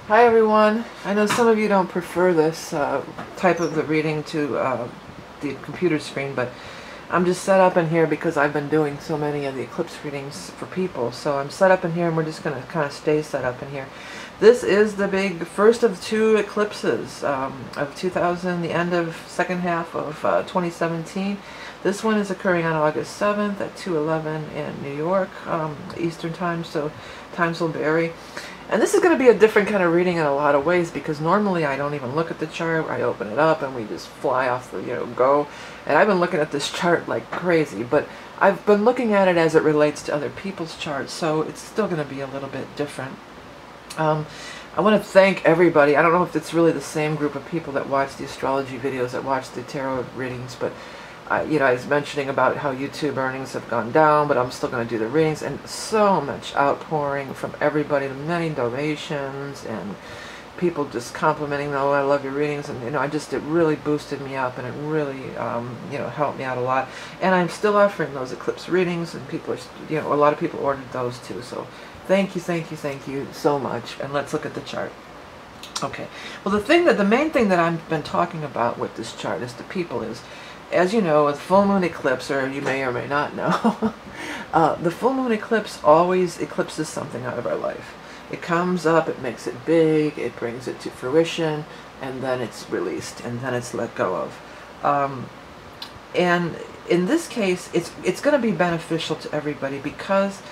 Hi everyone. I know some of you don't prefer this type of the reading to the computer screen, but I'm just set up in here because I've been doing so many of the eclipse readings for people. So I'm set up in here and we're just going to kind of stay set up in here. This is the big first of two eclipses of 2000, the end of second half of 2017. This one is occurring on August 7th at 2:11 in New York, Eastern time, so times will vary. And this is going to be a different kind of reading in a lot of ways, because normally I don't even look at the chart. I open it up and we just fly off the, go. And I've been looking at this chart like crazy, but I've been looking at it as it relates to other people's charts, so it's still going to be a little bit different. I want to thank everybody. I don't know if it's really the same group of people that watch the astrology videos, that watch the tarot readings, but I was mentioning about how YouTube earnings have gone down, but I'm still going to do the readings, and so much outpouring from everybody, many donations, and people just complimenting, oh, I love your readings, and it really boosted me up, and it really, helped me out a lot. And I'm still offering those eclipse readings, and people are, a lot of people ordered those too, so thank you so much. And let's look at the chart. Okay, well, the main thing that I've been talking about with this chart is the people is, as you know, with full moon eclipse, or you may or may not know, the full moon eclipse always eclipses something out of our life. It comes up, it makes it big, it brings it to fruition, and then it's released, and then it's let go of. And in this case, it's going to be beneficial to everybody, because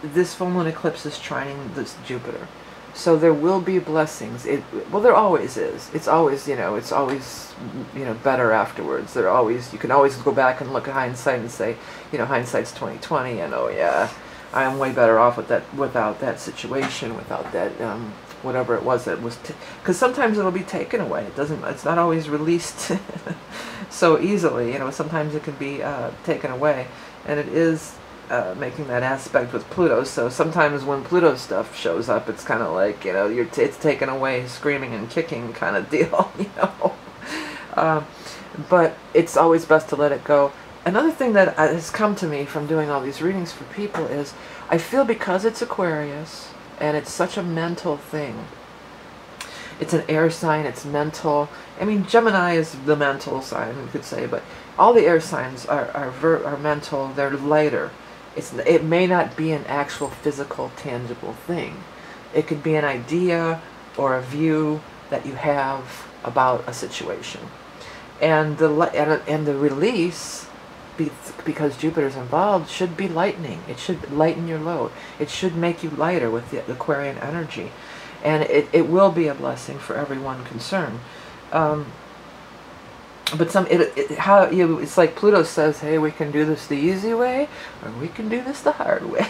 this full moon eclipse is trining this Jupiter. So there will be blessings. Well, there always is. It's always, it's always, better afterwards. You can always go back and look at hindsight and say, hindsight's 20/20, and oh yeah, I am way better off with that, without that situation, without that, whatever it was that was, because sometimes it'll be taken away. It's not always released so easily. Sometimes it can be taken away, and it is making that aspect with Pluto. So sometimes when Pluto stuff shows up, it's kind of like, it's taken away, screaming and kicking kind of deal, but it's always best to let it go. Another thing that has come to me from doing all these readings for people is, I feel because it's Aquarius and it's such a mental thing. It's an air sign, it's mental. I mean, Gemini is the mental sign, you could say, but all the air signs are mental, they're lighter. It may not be an actual physical, tangible thing. It could be an idea or a view that you have about a situation. And the release, because Jupiter's involved, should be lightening. It should lighten your load. It should make you lighter with the Aquarian energy. And it will be a blessing for everyone concerned. But it's like Pluto says, hey, we can do this the easy way, or we can do this the hard way.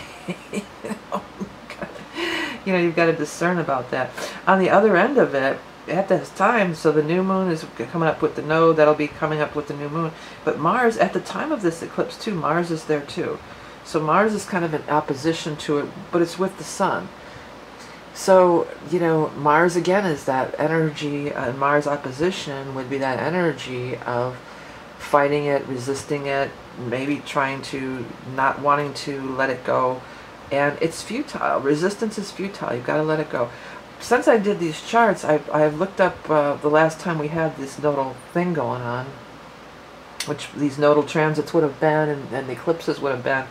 You've got to discern about that. On the other end of it, at this time, so the new moon is coming up with the node, that'll be coming up with the new moon. But Mars, at the time of this eclipse too, Mars is there too. So Mars is kind of in opposition to it, but it's with the sun. So, Mars again is that energy, Mars opposition would be that energy of fighting it, resisting it, maybe trying to, not wanting to let it go. And it's futile. Resistance is futile. You've got to let it go. Since I did these charts, I've looked up the last time we had this nodal thing going on, which these nodal transits would have been, and the eclipses would have been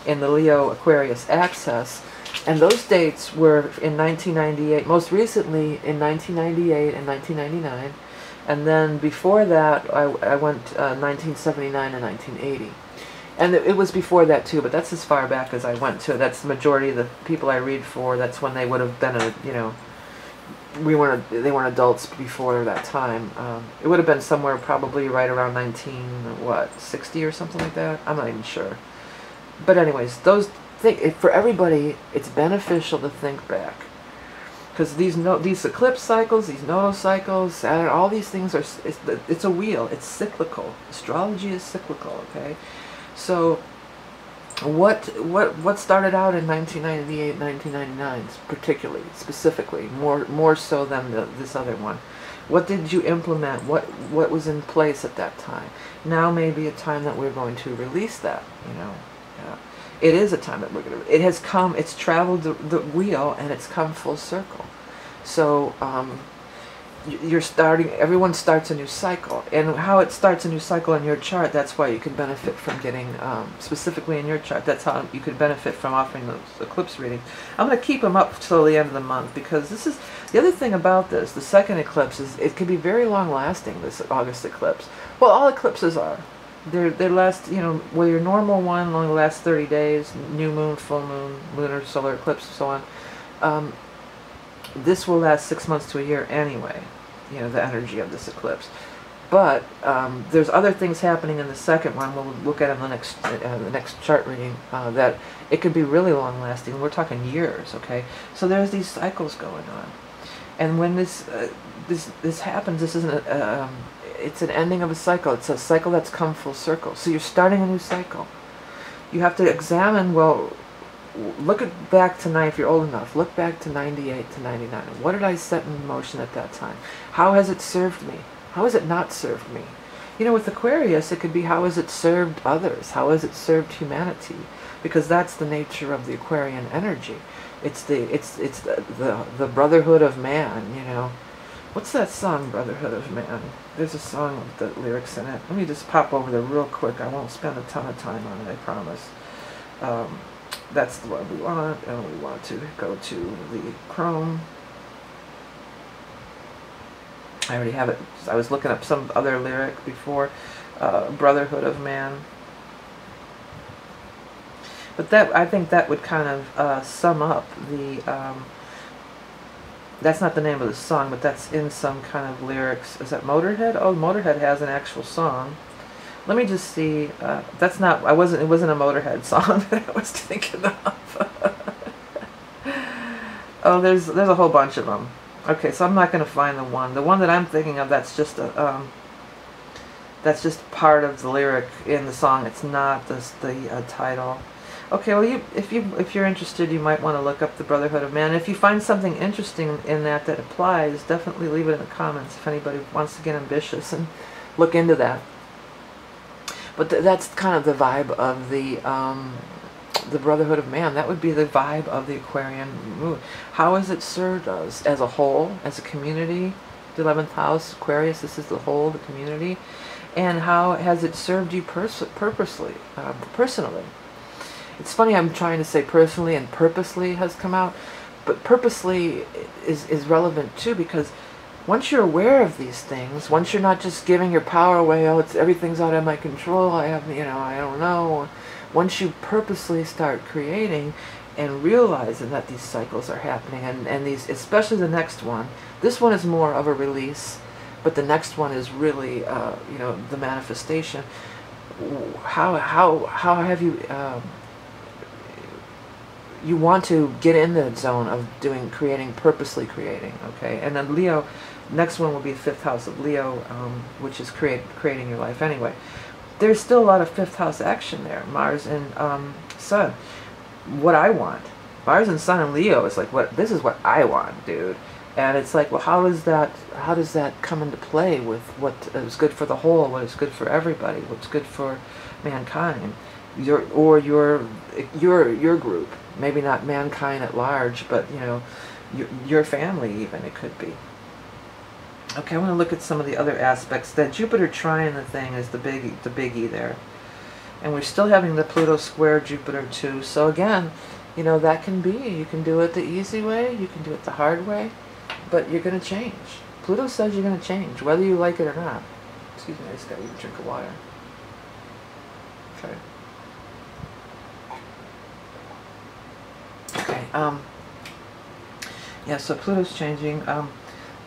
in the Leo Aquarius axis. And those dates were in 1998, most recently in 1998 and 1999. And then before that, I went 1979 and 1980. And it was before that too, but that's as far back as I went to. That's the majority of the people I read for. That's when they would have been, they weren't adults before that time. It would have been somewhere probably right around 1960 or something like that. I'm not even sure. But anyways, for everybody, it's beneficial to think back, because these eclipse cycles, these nodal cycles, Saturn, all these things it's a wheel. It's cyclical. Astrology is cyclical. Okay, so what started out in 1998, 1999, particularly, specifically, more so than this other one? What did you implement? What was in place at that time? Now may be a time that we're going to release that. It is a time that we're going to. It has come. It's traveled the wheel, and it's come full circle. So you're starting, everyone starts a new cycle, and how it starts a new cycle in your chart, that's why you can benefit from getting, specifically in your chart, that's how you could benefit from offering those eclipse readings. I'm going to keep them up till the end of the month, because this is, the other thing about this, the second eclipse, is it can be very long lasting, this August eclipse. Well, all eclipses are. They last, you know, well, your normal one only lasts 30 days, new moon, full moon, lunar, solar eclipse, and so on. This will last 6 months to a year anyway, you know, the energy of this eclipse. But there's other things happening in the second one. We'll look at in the next chart reading, that it could be really long lasting. We're talking years, okay? So there's these cycles going on, and when this happens, this isn't it's an ending of a cycle. It's a cycle that's come full circle. So you're starting a new cycle. You have to examine, well, look back to if you're old enough, look back to 98 to 99. What did I set in motion at that time? How has it served me? How has it not served me? You know, with Aquarius, it could be how has it served others? How has it served humanity? Because that's the nature of the Aquarian energy. It's the brotherhood of man, you know. What's that song, Brotherhood of Man? There's a song with the lyrics in it. Let me just pop over there real quick. I won't spend a ton of time on it, I promise. That's the one we want, and we want to go to the Chrome. I already have it. I was looking up some other lyric before, Brotherhood of Man. But that, I think that would kind of sum up the, that's not the name of the song, but that's in some kind of lyrics. Is that Motorhead? Oh, Motorhead has an actual song. Let me just see. That's not. it wasn't a Motorhead song that I was thinking of. Oh, there's a whole bunch of them. Okay, so I'm not going to find the one. The one that I'm thinking of, that's just part of the lyric in the song. It's not the title. Okay, well, if you're interested, you might want to look up the Brotherhood of Man. If you find something interesting in that applies, definitely leave it in the comments if anybody wants to get ambitious and look into that. But that's kind of the vibe of the Brotherhood of Man. That would be the vibe of the Aquarian moon. How has it served us as a whole, as a community? The 11th house, Aquarius, this is the whole, the community. And how has it served you personally? It's funny, I'm trying to say personally, and purposely has come out, but purposely is relevant too, because once you're aware of these things, once you're not just giving your power away, oh, everything's out of my control, I have, you know, I don't know. Once you purposely start creating and realizing that these cycles are happening, and these, especially the next one, this one is more of a release, but the next one is really, you know, the manifestation. How have you, you want to get in the zone of creating, purposely creating, okay? And then Leo, next one will be the 5th house of Leo, which is creating your life anyway. There's still a lot of 5th house action there, Mars and Sun. What I want, Mars and Sun and Leo is like, this is what I want, dude. And it's like, well, how does that come into play with what is good for the whole, what is good for everybody, what's good for mankind, your group? Maybe not mankind at large, but you know, your family even, it could be. Okay, I want to look at some of the other aspects. That Jupiter trine the thing is the biggie there. And we're still having the Pluto square Jupiter too. So again, you know, that can be, you can do it the easy way, you can do it the hard way, but you're going to change. Pluto says you're going to change, whether you like it or not. Excuse me, I just got to eat a drink of water. Okay. Okay, yeah, so Pluto's changing.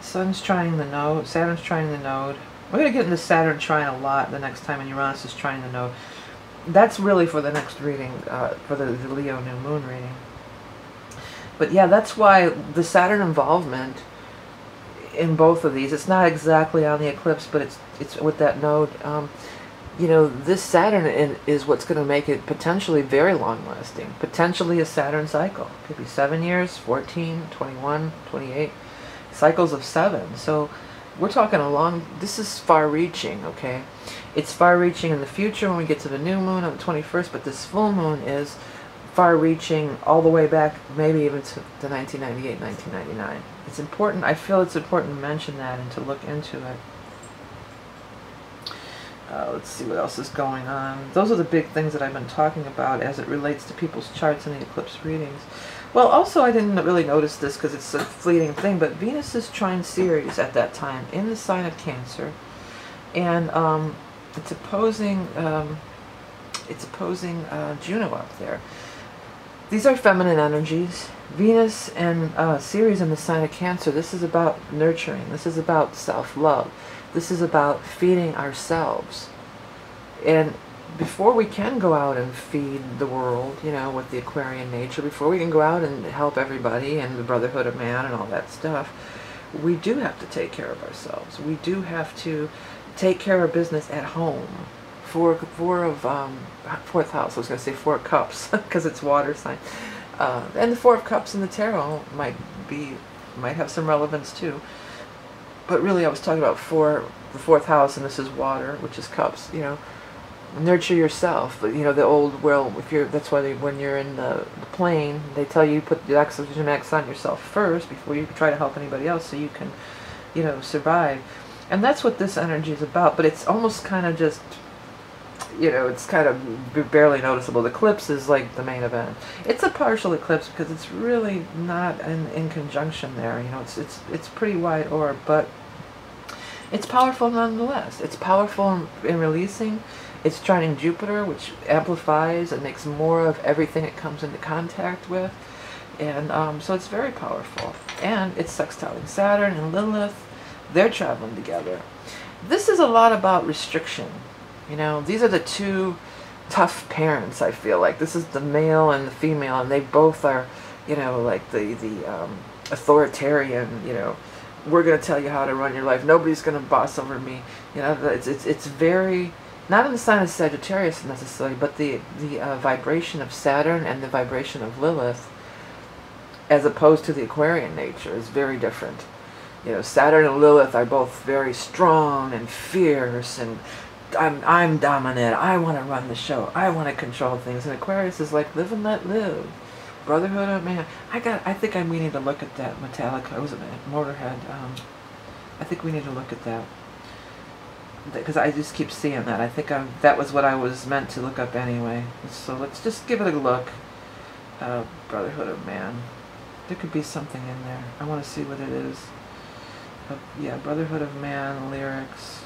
Sun's trying the node, Saturn's trying the node. We're going to get into Saturn trine a lot the next time, and Uranus is trying the node. That's really for the next reading, for the Leo new moon reading. But yeah, that's why the Saturn involvement in both of these, it's not exactly on the eclipse, but it's with that node. You know, this Saturn is what's going to make it potentially very long-lasting. Potentially a Saturn cycle. It could be 7 years, 14, 21, 28. Cycles of 7. So we're talking this is far-reaching, okay? It's far-reaching in the future when we get to the new moon on the 21st, but this full moon is far-reaching all the way back, maybe even to 1998, 1999. it's important. I feel it's important to mention that and to look into it. Let's see what else is going on. Those are the big things that I've been talking about as it relates to people's charts and the eclipse readings. Well, also I didn't really notice this because it's a fleeting thing, but Venus is trine Ceres at that time in the sign of Cancer, and it's opposing Juno up there. These are feminine energies. Venus and Ceres in the sign of Cancer. This is about nurturing. This is about self-love. This is about feeding ourselves. And before we can go out and feed the world, you know, with the Aquarian nature, before we can go out and help everybody and the Brotherhood of Man and all that stuff, we do have to take care of ourselves. We do have to take care of business at home. Fourth house, I was going to say 4 cups, because it's water sign. And the 4 of Cups in the tarot might have some relevance too. But really I was talking about the 4th house, and this is water, which is cups, you know. Nurture yourself. You know, the old, well, that's why when you're in the plane, they tell you put the oxygen max on yourself first before you try to help anybody else, so you can, you know, survive. And that's what this energy is about, but it's almost kind of just, you know, it's kind of barely noticeable. The eclipse is like the main event. It's a partial eclipse because it's really not in conjunction there. You know, it's pretty wide orb, but it's powerful nonetheless. It's powerful in releasing. It's trining Jupiter, which amplifies and makes more of everything it comes into contact with. And so it's very powerful. And it's sextiling Saturn and Lilith. They're traveling together. This is a lot about restriction. You know, these are the 2 tough parents, I feel like. This is the male and the female, and they both are, you know, like the authoritarian, you know, we're going to tell you how to run your life. Nobody's going to boss over me. You know, it's very, not in the sign of Sagittarius necessarily, but the vibration of Saturn and the vibration of Lilith, as opposed to the Aquarian nature, is very different. You know, Saturn and Lilith are both very strong and fierce, and I'm dominant. I want to run the show. I want to control things. And Aquarius is like, live and let live. Brotherhood of Man. I think we need to look at that Metallica. Was it Motorhead? I think we need to look at that, because I just keep seeing that. I think that was what I was meant to look up anyway. So let's just give it a look. Brotherhood of Man. There could be something in there. I want to see what it is. Yeah, Brotherhood of Man lyrics.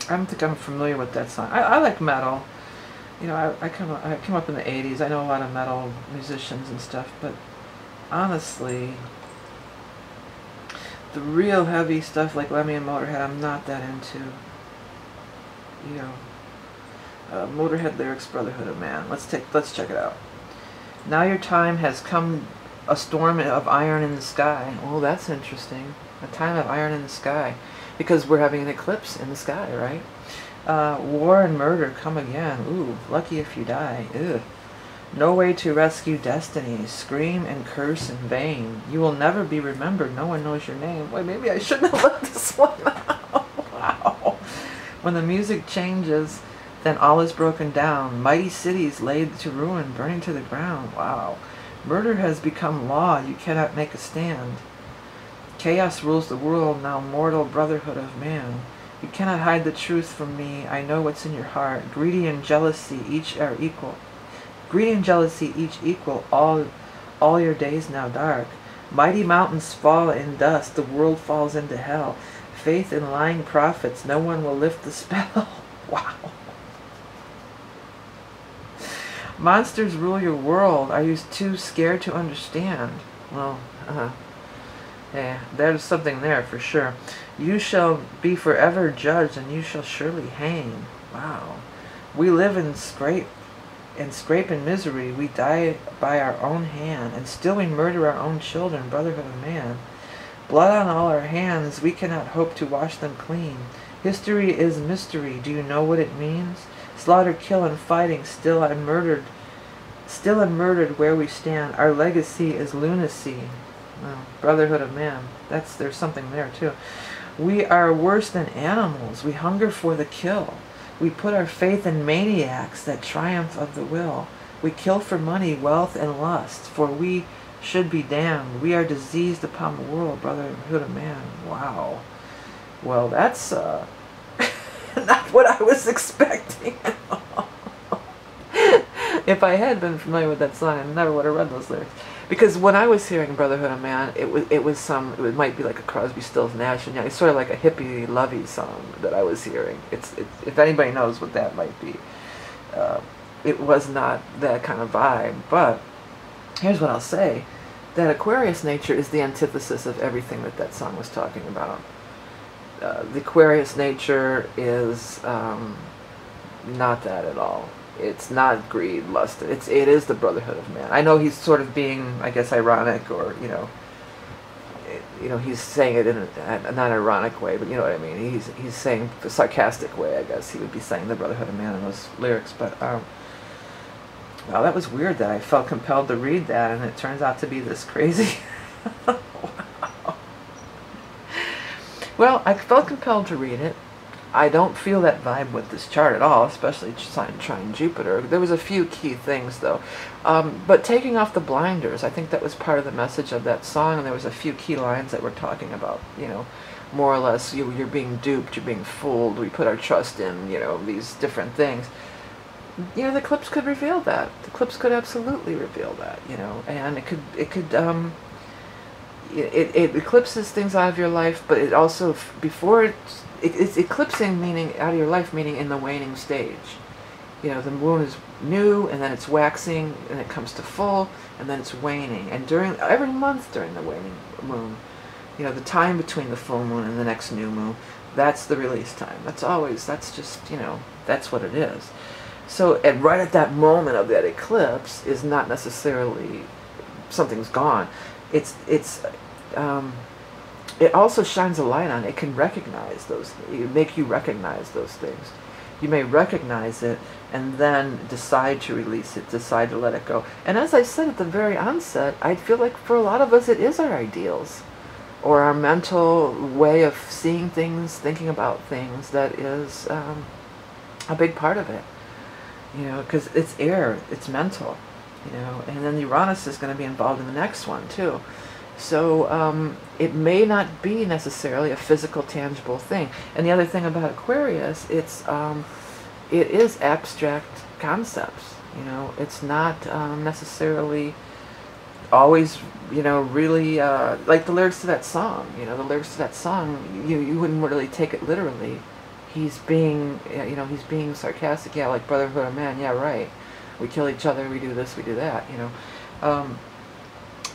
I don't think I'm familiar with that song. I like metal. You know, I came up in the 80s. I know a lot of metal musicians and stuff, but honestly, the real heavy stuff like Lemmy and Motorhead, I'm not that into. You know, Motorhead lyrics, Brotherhood of Man. Let's check it out. Now your time has come, a storm of iron in the sky. Oh, that's interesting. A time of iron in the sky. Because we're having an eclipse in the sky, right? War and murder come again. Ooh, lucky if you die. Ugh. No way to rescue destiny. Scream and curse in vain. You will never be remembered. No one knows your name. Wait, maybe I shouldn't have let this one out. Wow. When the music changes, then all is broken down. Mighty cities laid to ruin, burning to the ground. Wow. Murder has become law. You cannot make a stand. Chaos rules the world, now mortal Brotherhood of Man. You cannot hide the truth from me. I know what's in your heart. Greedy and jealousy each are equal. Greed and jealousy each equal. All your days now dark. Mighty mountains fall in dust. The world falls into hell. Faith in lying prophets. No one will lift the spell. Wow. Monsters rule your world. Are you too scared to understand? Well, yeah, there's something there for sure. You shall be forever judged, and you shall surely hang. Wow. We live in scrape and misery. We die by our own hand, and still we murder our own children, Brotherhood of Man. Blood on all our hands, we cannot hope to wash them clean. History is mystery. Do you know what it means? Slaughter, kill, and fighting, still unmurdered where we stand. Our legacy is lunacy. Well, Brotherhood of Man. There's something there too. We are worse than animals. We hunger for the kill. We put our faith in maniacs that triumph of the will. We kill for money, wealth, and lust, for we should be damned. We are diseased upon the world, brotherhood of man. Wow. Well, that's not what I was expecting. If I had been familiar with that song, I never would have read those lyrics. Because when I was hearing Brotherhood of Man, it might be like a Crosby, Stills, Nash and Young. It's sort of like a hippie, lovey song that I was hearing. If anybody knows what that might be, it was not that kind of vibe. But here's what I'll say: that Aquarius nature is the antithesis of everything that song was talking about. The Aquarius nature is not that at all. It's not greed, lust. It is the brotherhood of man. I know he's sort of being, I guess, ironic, or he's saying it in a not ironic way, but you know what I mean. He's saying the sarcastic way, I guess. He would be saying the brotherhood of man in those lyrics. But well, that was weird that I felt compelled to read that, and it turns out to be this crazy. Wow. Well, I felt compelled to read it. I don't feel that vibe with this chart at all, especially sign trine Jupiter. There was a few key things, though. But taking off the blinders, I think that was part of the message of that song, and there was a few key lines that were talking about, more or less, you're being duped, you're being fooled, we put our trust in, these different things. The eclipse could reveal that. The eclipse could absolutely reveal that, and it eclipses things out of your life, but it also, it's eclipsing, meaning out of your life, meaning in the waning stage. The moon is new, and then it's waxing, and it comes to full, and then it's waning. And every month during the waning moon, the time between the full moon and the next new moon, that's the release time. That's just, that's what it is. So, and right at that moment of that eclipse is not necessarily something's gone. It also shines a light on it. It can recognize those, make you recognize those things. You may recognize it and then decide to release it, decide to let it go. And as I said at the very onset, I feel like for a lot of us it is our ideals, or our mental way of seeing things, thinking about things, that is a big part of it. Because it's air, it's mental, and then Uranus is going to be involved in the next one too. So it may not be necessarily a physical, tangible thing. And the other thing about Aquarius, it is abstract concepts. It's not necessarily always, really like the lyrics to that song. The lyrics to that song, you wouldn't really take it literally. He's being, he's being sarcastic. Yeah, like brotherhood of man. Yeah, right. We kill each other. We do this. We do that.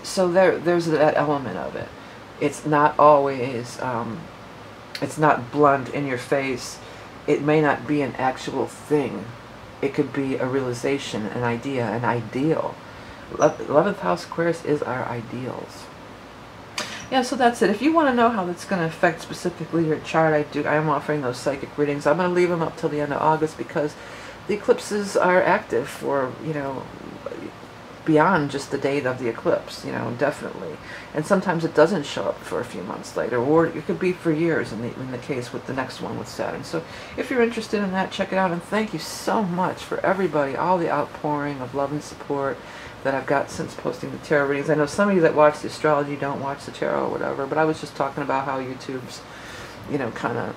So there's that element of it. It's not always, it's not blunt in your face. It may not be an actual thing. It could be a realization, an idea, an ideal. 11th house Aquarius is our ideals. Yeah, so that's it. If you want to know how that's going to affect specifically your chart, I am offering those psychic readings. I'm going to leave them up till the end of August because the eclipses are active for, beyond just the date of the eclipse, definitely. And sometimes it doesn't show up for a few months later, or it could be for years in the case with the next one with Saturn. So if you're interested in that, check it out. And thank you so much for everybody, all the outpouring of love and support that I've got since posting the tarot readings. I know some of you that watch the astrology don't watch the tarot or whatever, but I was just talking about how YouTube's, kind of,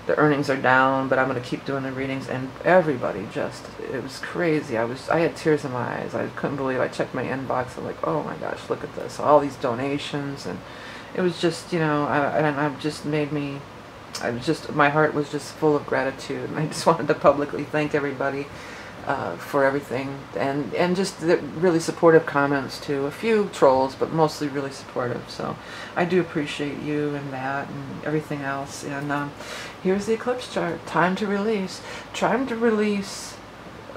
the earnings are down, but I'm going to keep doing the readings, and everybody just, it was crazy. I had tears in my eyes. I couldn't believe it. I checked my inbox, I'm like, oh my gosh, look at this. All these donations, and it was just, I've just made me, my heart was just full of gratitude, and I just wanted to publicly thank everybody for everything, and just the really supportive comments too. A few trolls, but mostly really supportive. So I do appreciate you and that and everything else. And here's the eclipse chart. Time to release. Trying to release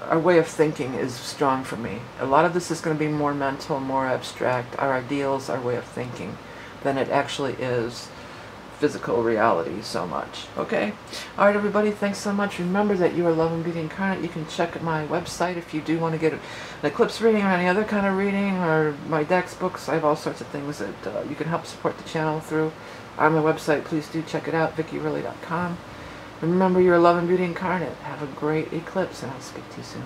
our way of thinking is strong for me. A lot of this is going to be more mental, more abstract. Our ideals, our way of thinking, than it actually is physical reality so much. Okay? Alright, everybody, thanks so much. Remember that you are Love and Beauty Incarnate. You can check my website if you do want to get an eclipse reading or any other kind of reading, or my decks, books. I have all sorts of things that you can help support the channel through on my website. Please do check it out, VickieReilly.com. Remember, you're Love and Beauty Incarnate. Have a great eclipse, and I'll speak to you soon.